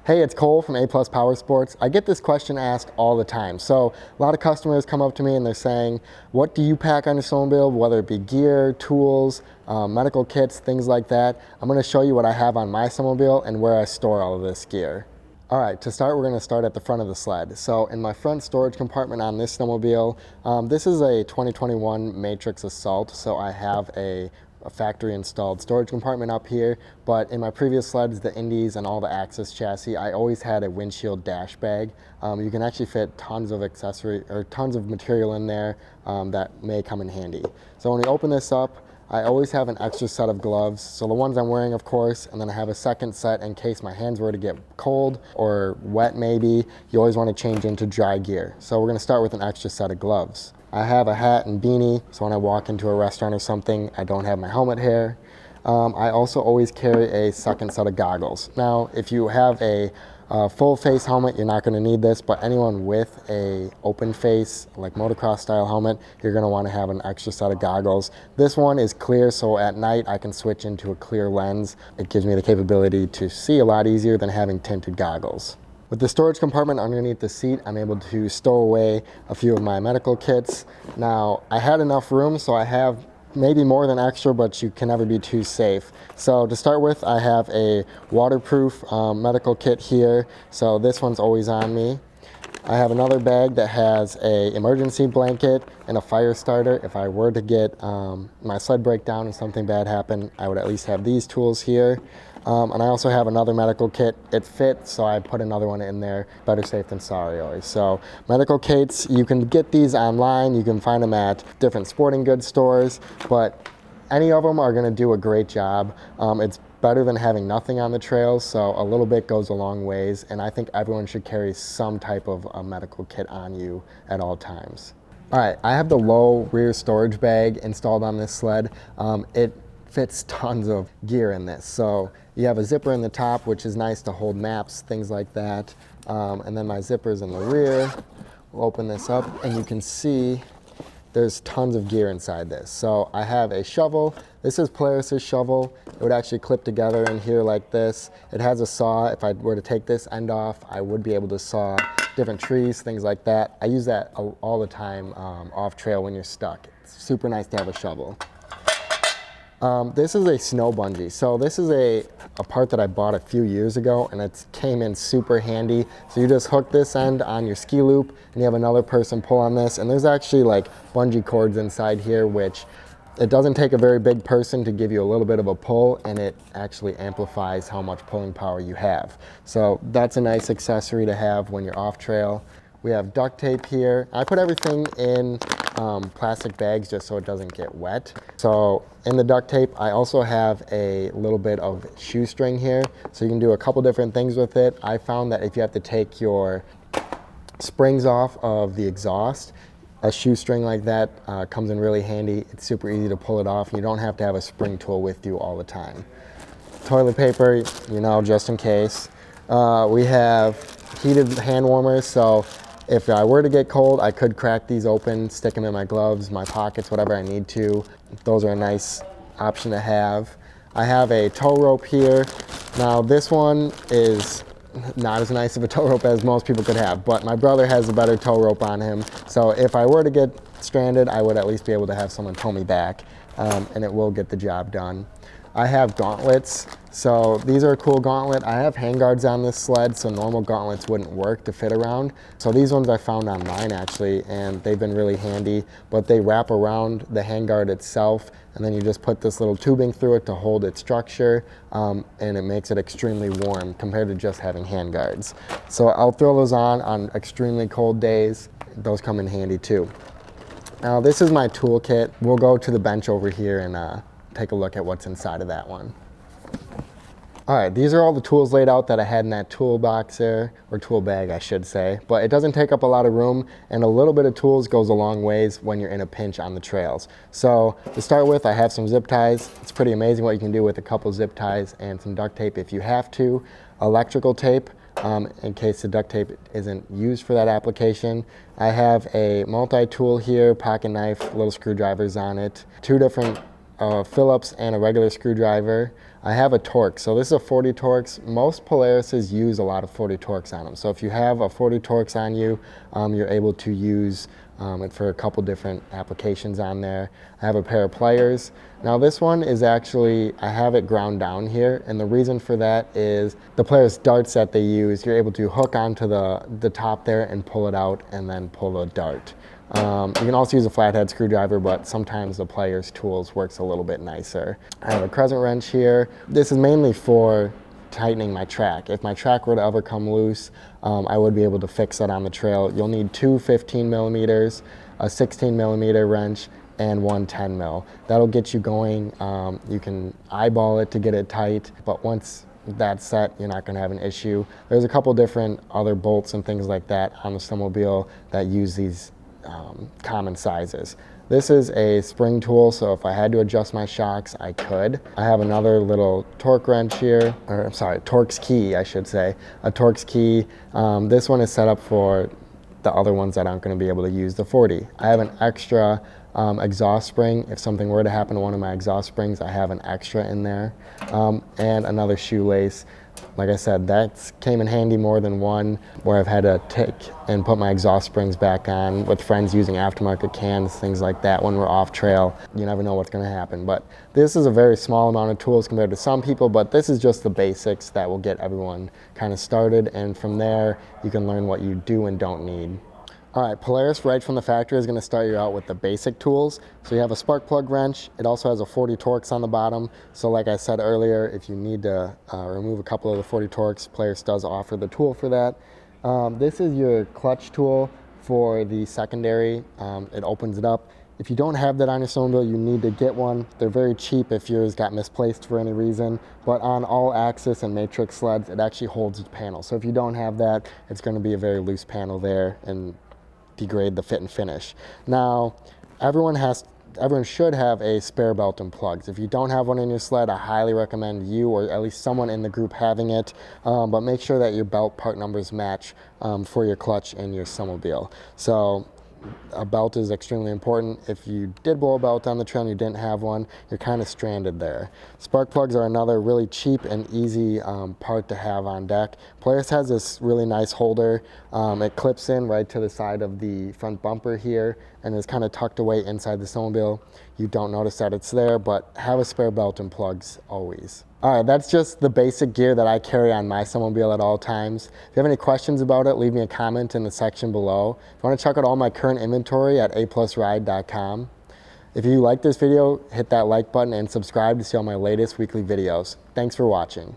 Hey, it's Cole from A Plus Power Sports. I get this question asked all the time. So a lot of customers come up to me and they're saying, what do you pack on your snowmobile, whether it be gear, tools, medical kits, things like that. I'm gonna show you what I have on my snowmobile and where I store all of this gear. All right, to start, we're gonna start at the front of the sled. So in my front storage compartment on this snowmobile, this is a 2021 Matrix Assault, so I have a factory installed storage compartment up here, but in my previous sleds, the Indies and all the Axis chassis, I always had a windshield dash bag. You can actually fit tons of accessory or tons of material in there that may come in handy. So when we open this up, I always have an extra set of gloves. So the ones I'm wearing, of course, and then I have a second set in case my hands were to get cold or wet maybe. You always want to change into dry gear. So we're gonna start with an extra set of gloves. I have a hat and beanie, so when I walk into a restaurant or something, I don't have my helmet hair. I also always carry a second set of goggles. Now, if you have a full face helmet, you're not going to need this, but anyone with a open face, like motocross style helmet, you're going to want to have an extra set of goggles. This one is clear, so at night I can switch into a clear lens. It gives me the capability to see a lot easier than having tinted goggles. With the storage compartment underneath the seat, I'm able to stow away a few of my medical kits. Now, I had enough room, so I have maybe more than extra, but you can never be too safe. So to start with, I have a waterproof medical kit here. So this one's always on me. I have another bag that has a emergency blanket and a fire starter. If I were to get my sled break down and something bad happened, I would at least have these tools here. And I also have another medical kit. It fits, so I put another one in there. Better safe than sorry always. So medical kits, you can get these online. You can find them at different sporting goods stores, but any of them are gonna do a great job. It's better than having nothing on the trails, so a little bit goes a long ways, and I think everyone should carry some type of a medical kit on you at all times. All right, I have the low rear storage bag installed on this sled. It fits tons of gear in this. So you have a zipper in the top, which is nice to hold maps, things like that. And then my zipper's in the rear. We'll open this up and you can see there's tons of gear inside this. So I have a shovel. This is Polaris's shovel. It would actually clip together in here like this. It has a saw. If I were to take this end off, I would be able to saw different trees, things like that. I use that all the time off trail when you're stuck. It's super nice to have a shovel. This is a snow bungee. So this is a part that I bought a few years ago, and it came in super handy. So you just hook this end on your ski loop and you have another person pull on this, and there's actually like bungee cords inside here, which it doesn't take a very big person to give you a little bit of a pull, and it actually amplifies how much pulling power you have. So that's a nice accessory to have when you're off trail. We have duct tape here. I put everything in plastic bags just so it doesn't get wet. So in the duct tape, I also have a little bit of shoestring here. So you can do a couple different things with it. I found that if you have to take your springs off of the exhaust, a shoestring like that comes in really handy. It's super easy to pull it off. You don't have to have a spring tool with you all the time. Toilet paper, you know, just in case. We have heated hand warmers. So if I were to get cold, I could crack these open, stick them in my gloves, my pockets, whatever I need to. Those are a nice option to have. I have a tow rope here. Now this one is not as nice of a tow rope as most people could have, but my brother has a better tow rope on him. So if I were to get stranded, I would at least be able to have someone tow me back, and it will get the job done. I have gauntlets. So these are a cool gauntlet. I have handguards on this sled, so normal gauntlets wouldn't work to fit around. So these ones I found online actually, and they've been really handy, but they wrap around the handguard itself, and then you just put this little tubing through it to hold its structure, and it makes it extremely warm compared to just having handguards. So I'll throw those on extremely cold days. Those come in handy too. Now this is my toolkit. We'll go to the bench over here and take a look at what's inside of that one. All right, these are all the tools laid out that I had in that toolbox there, or tool bag I should say, but it doesn't take up a lot of room, and a little bit of tools goes a long ways when you're in a pinch on the trails. So to start with, I have some zip ties. It's pretty amazing what you can do with a couple zip ties and some duct tape if you have to. Electrical tape, in case the duct tape isn't used for that application. I have a multi-tool here, pocket knife, little screwdrivers on it, two different a Phillips and a regular screwdriver. I have a Torx. So this is a 40 Torx. Most Polarises use a lot of 40 Torx on them. So if you have a 40 Torx on you, you're able to use it for a couple different applications on there. I have a pair of pliers. Now this one is actually, I have it ground down here, and the reason for that is the Polaris darts that they use, you're able to hook onto the top there and pull it out and then pull the dart. You can also use a flathead screwdriver, but sometimes the Pliers tools works a little bit nicer. I have a crescent wrench here. This is mainly for tightening my track. If my track were to ever come loose, I would be able to fix that on the trail. You'll need two 15 millimeters, a 16 millimeter wrench, and one 10 mil. That'll get you going. You can eyeball it to get it tight, but once that's set, you're not going to have an issue. There's a couple different other bolts and things like that on the snowmobile that use these common sizes. This is a spring tool, so if I had to adjust my shocks, I could. I have another little torque wrench here, or sorry, Torx key, I should say. A Torx key. This one is set up for the other ones that aren't going to be able to use the 40. I have an extra exhaust spring. If something were to happen to one of my exhaust springs, I have an extra in there. And another shoelace. Like I said, that came in handy more than one, where I've had to take and put my exhaust springs back on with friends using aftermarket cans, things like that. When we're off trail, you never know what's going to happen. But this is a very small amount of tools compared to some people, but this is just the basics that will get everyone kind of started, and from there you can learn what you do and don't need. All right, Polaris right from the factory is going to start you out with the basic tools. So you have a spark plug wrench. It also has a 40 Torx on the bottom. So like I said earlier, if you need to remove a couple of the 40 Torx, Polaris does offer the tool for that. This is your clutch tool for the secondary. It opens it up. If you don't have that on your snowmobile, you need to get one. They're very cheap if yours got misplaced for any reason, but on all axis and matrix sleds, it actually holds the panel. So if you don't have that, it's going to be a very loose panel there and degrade the fit and finish. Now, everyone should have a spare belt and plugs. If you don't have one in your sled, I highly recommend you or at least someone in the group having it, but make sure that your belt part numbers match for your clutch and your snowmobile. So a belt is extremely important. If you did blow a belt on the trail and you didn't have one, you're kind of stranded there. Spark plugs are another really cheap and easy part to have on deck. Polaris has this really nice holder. It clips in right to the side of the front bumper here and is kind of tucked away inside the snowmobile. You don't notice that it's there, but have a spare belt and plugs always. All right, that's just the basic gear that I carry on my snowmobile at all times. If you have any questions about it, leave me a comment in the section below. If you want to check out all my current inventory at aplusride.com. If you like this video, hit that like button and subscribe to see all my latest weekly videos. Thanks for watching.